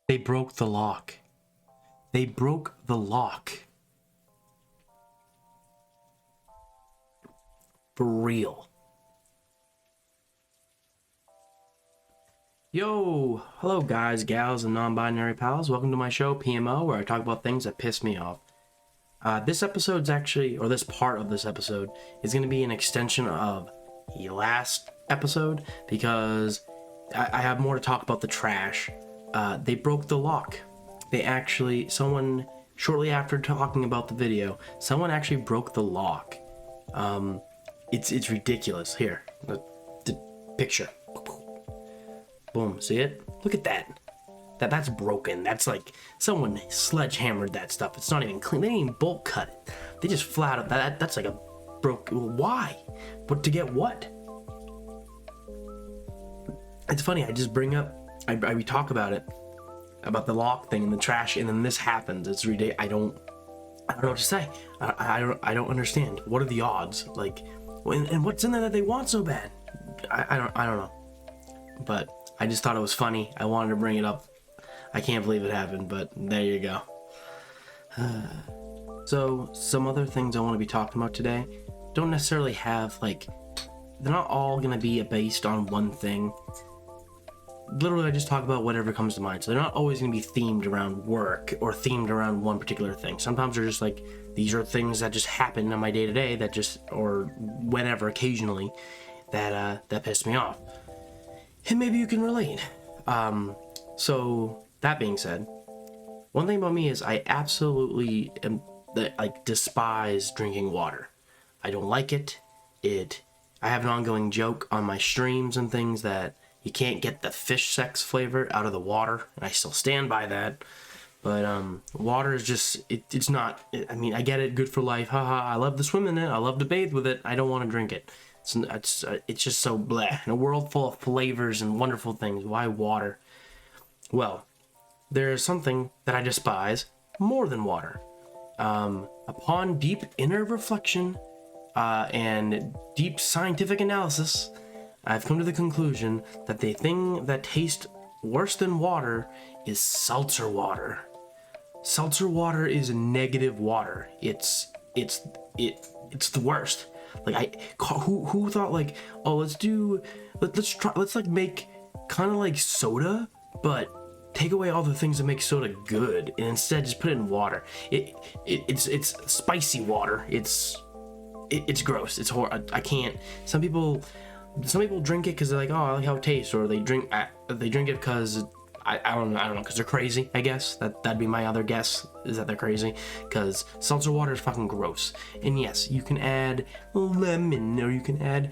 They broke the lock. They broke the lock. For real. Yo, hello guys, gals, and non-binary pals. Welcome to my show, PMO, where I talk about things that piss me off. This episode's actually, or this part of this episode, is going to be an extension of the last episode, because I have more to talk about the trash. They broke the lock. Someone, shortly after talking about the video, someone actually broke the lock. It's ridiculous. Here, the picture. Boom, see it? Look at that. That's broken. That's like someone sledgehammered that stuff. It's not even clean. They didn't even bolt cut it. They just flat out that's like a broke. Why? But to get what? It's funny. I just bring up. We talk about it, about the lock thing and the trash, and then this happens. It's ridiculous. I don't know what to say. I don't understand. What are the odds? Like, and what's in there that they want so bad? I don't know. But I just thought it was funny. I wanted to bring it up. I can't believe it happened, but there you go. So, some other things I want to be talking about today don't necessarily have, like, they're not all going to be based on one thing. Literally, I just talk about whatever comes to mind. So they're not always going to be themed around work or themed around one particular thing. Sometimes they're just like, these are things that just happen in my day-to-day that just, or whenever, occasionally, that piss me off. And maybe you can relate. So that being said, one thing about me is I absolutely despise drinking water. I don't like it. I have an ongoing joke on my streams and things that you can't get the fish sex flavor out of the water, and I still stand by that. But water is just it's not. I mean, I get it, good for life. Haha, I love to swim in it. I love to bathe with it. I don't want to drink it. It's just so bleh. In a world full of flavors and wonderful things, why water? Well, there is something that I despise more than water. Upon deep inner reflection and deep scientific analysis, I've come to the conclusion that the thing that tastes worse than water is seltzer water. Seltzer water is negative water. It's the worst. Like who thought like, oh, let's like make kind of like soda, but take away all the things that make soda good and instead just put it in water. It's spicy water. It's gross. It's horrible. I can't. Some people drink it because they're like, oh, I like how it tastes, or they drink it because I don't know, because they're crazy. I guess that'd be my other guess, is that they're crazy, because seltzer water is fucking gross. And yes, you can add lemon or you can add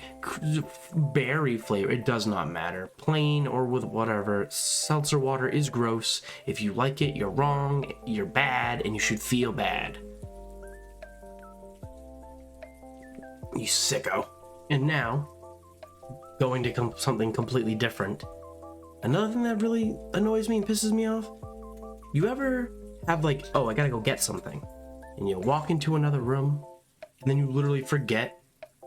berry flavor. It does not matter, plain or with whatever. Seltzer water is gross. If you like it, you're wrong, you're bad, and you should feel bad. You sicko. And now, going to something completely different. Another thing that really annoys me and pisses me off, you ever have like, oh, I gotta go get something, and you walk into another room, and then you literally forget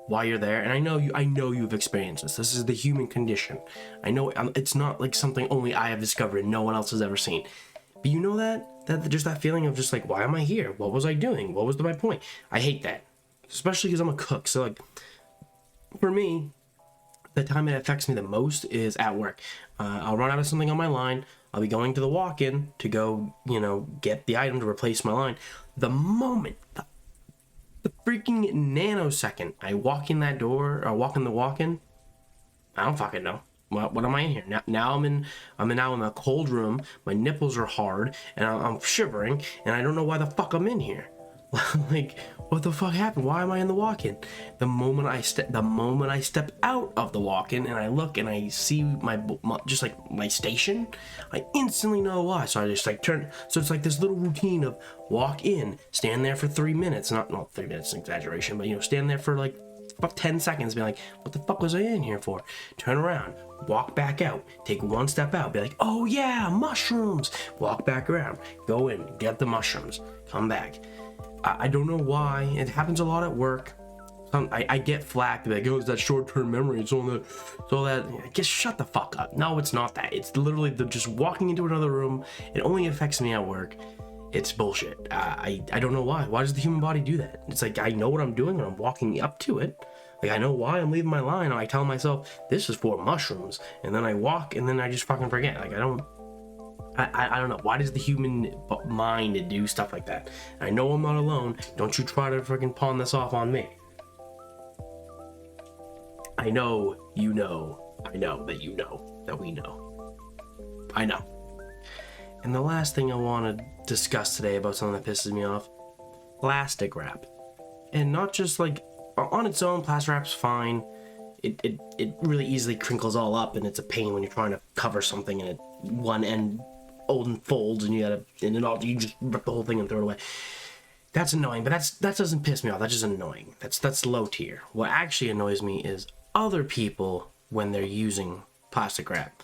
why you're there? And I know you've experienced this. This is the human condition. I know it's not like something only I have discovered and no one else has ever seen. But you know that just that feeling of just like, why am I here? What was I doing? What was my point? I hate that, especially because I'm a cook. So like, for me, the time it affects me the most is at work. I'll run out of something on my line. I'll be going to the walk-in to go, get the item to replace my line. The moment, the freaking nanosecond I walk in that door, or walk in the walk-in, I don't fucking know. What am I in here? Now I'm in a cold room. My nipples are hard, and I'm shivering, and I don't know why the fuck I'm in here. Like, what the fuck happened? Why am I in the walk-in? The moment I step out of the walk-in and I look and I see my station, I instantly know why. So I just like turn. So it's like this little routine of walk in, stand there for 3 minutes. Not 3 minutes, exaggeration, but stand there for like about 10 seconds, be like, what the fuck was I in here for? Turn around, walk back out, take one step out, be like, oh yeah, mushrooms. Walk back around, go in, get the mushrooms, come back. I don't know why. It happens a lot at work. I get flack like, oh, it's that short-term memory. It's all that. Just shut the fuck up. No, it's not that. It's literally just walking into another room. It only affects me at work. It's bullshit. I don't know why. Why does the human body do that? It's like I know what I'm doing when I'm walking up to it. Like I know why I'm leaving my line. And I tell myself this is for mushrooms, and then I walk, and then I just fucking forget. Like I don't know. Why does the human mind do stuff like that? I know I'm not alone. Don't you try to freaking pawn this off on me. I know you know. I know that you know that we know. I know. And the last thing I want to discuss today about something that pisses me off, plastic wrap. And not just like on its own, plastic wrap's fine. It really easily crinkles all up, and it's a pain when you're trying to cover something and one end folds and you just rip the whole thing and throw it away. That's annoying, but that doesn't piss me off. That's just annoying. That's low tier. What actually annoys me is other people when they're using plastic wrap.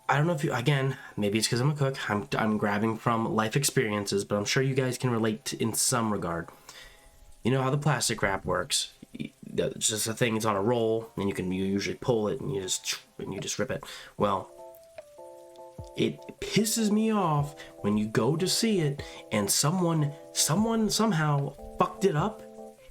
I don't know if you, again, maybe it's because I'm a cook. I'm grabbing from life experiences, but I'm sure you guys can relate in some regard. You know how the plastic wrap works. It's just a thing. It's on a roll, and you usually pull it, and you just rip it. Well, it pisses me off when you go to see it, and someone somehow fucked it up,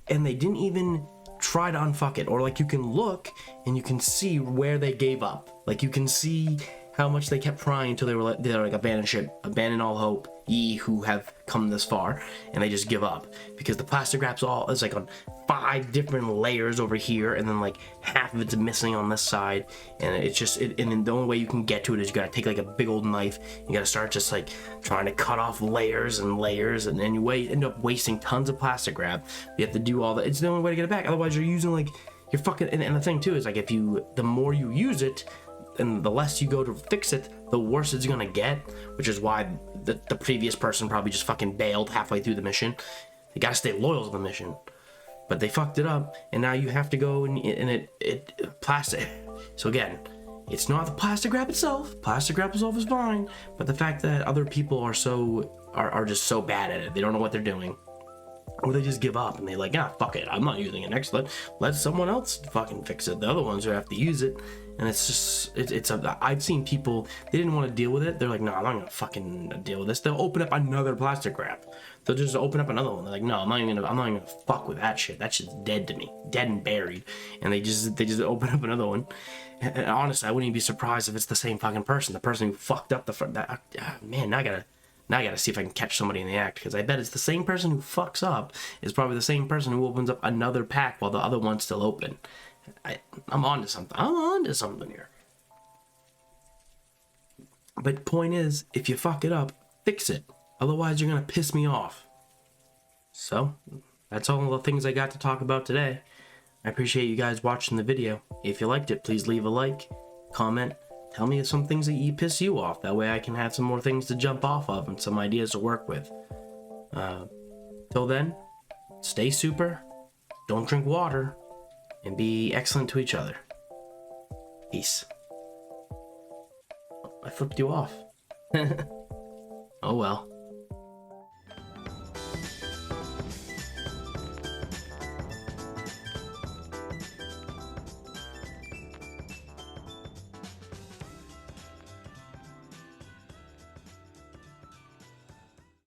and they didn't even try to unfuck it. Or like you can look and you can see where they gave up. Like you can see how much they kept trying until they're like abandon ship, abandon all hope, ye who have come this far, and they just give up because the plastic wrap's it's like on 5 different layers over here, and then like half of it's missing on this side, and and then the only way you can get to it is you gotta take like a big old knife. You gotta start just like trying to cut off layers and layers, and then you end up wasting tons of plastic wrap. You have to do all that. It's the only way to get it back. Otherwise, you're using like you're fucking. And the thing too is like the more you use it, and the less you go to fix it, the worse it's gonna get, which is why the previous person probably just fucking bailed halfway through the mission. You gotta stay loyal to the mission, but they fucked it up, and now you have to go and it plastic. So again, it's not the plastic wrap itself. Plastic wrap itself is fine, but the fact that other people are just so bad at it, they don't know what they're doing, or they just give up and they like, fuck it, I'm not using it next. Let someone else fucking fix it. The other ones who have to use it. And it's I've seen people, they didn't want to deal with it. They're like, no, I'm not gonna fucking deal with this. They'll open up another plastic wrap. They'll just open up another one. They're like, no, I'm not even gonna fuck with that shit. That shit's dead to me, dead and buried. And they just open up another one. And honestly, I wouldn't even be surprised if it's the same fucking person, the person who fucked up the front. Man, now I gotta see if I can catch somebody in the act, because I bet it's the same person who fucks up is probably the same person who opens up another pack while the other one's still open. I'm onto something here. But point is, if you fuck it up, fix it. Otherwise, you're gonna piss me off. So, that's all the things I got to talk about today. I appreciate you guys watching the video. If you liked it, please leave a like, comment, tell me some things that piss you off. That way I can have some more things to jump off of and some ideas to work with. Till then, stay super, don't drink water, and be excellent to each other. Peace. I flipped you off. Oh well.